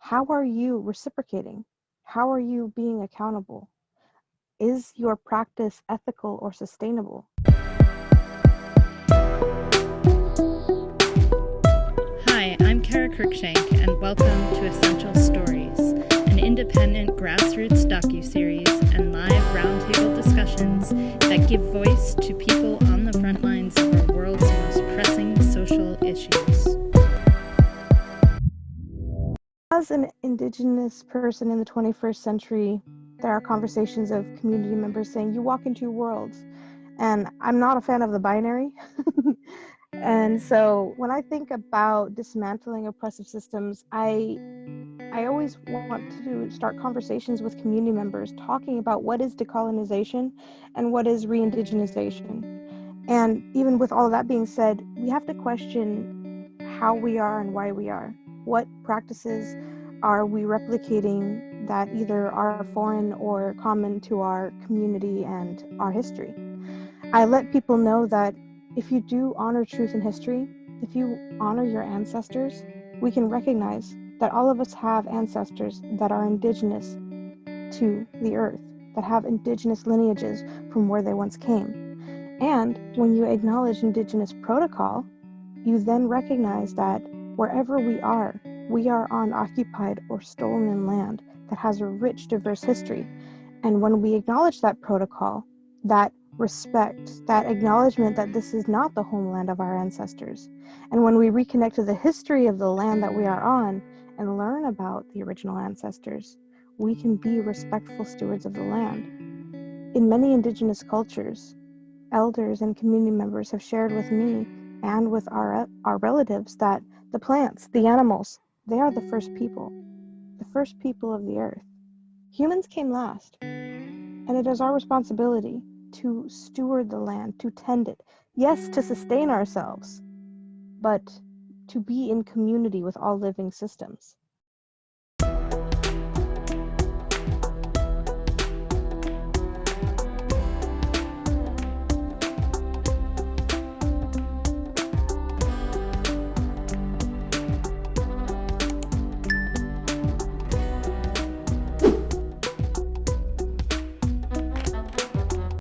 How are you reciprocating? How are you being accountable? Is your practice ethical or sustainable? Hi, I'm Kara Kirkshank, and welcome to Essential Stories, an independent grassroots docuseries and live roundtable discussions that give voice to people on the front lines of our world's most pressing social issues. As an Indigenous person in the 21st century, there are conversations of community members saying, you walk into worlds. And I'm not a fan of the binary. And so when I think about dismantling oppressive systems, I always want to start conversations with community members talking about what is decolonization and what is re-indigenization. And even with all of that being said, we have to question how we are and why we are. What practices are we replicating that either are foreign or common to our community and our history? I let people know that if you do honor truth in history, if you honor your ancestors, we can recognize that all of us have ancestors that are indigenous to the earth, that have indigenous lineages from where they once came. And when you acknowledge indigenous protocol, you then recognize that wherever we are on occupied or stolen land that has a rich, diverse history. And when we acknowledge that protocol, that respect, that acknowledgement that this is not the homeland of our ancestors, and when we reconnect to the history of the land that we are on and learn about the original ancestors, we can be respectful stewards of the land. In many Indigenous cultures, elders and community members have shared with me and with our relatives that the plants, the animals, they are the first people of the earth. Humans came last, and it is our responsibility to steward the land, to tend it. Yes, to sustain ourselves, but to be in community with all living systems.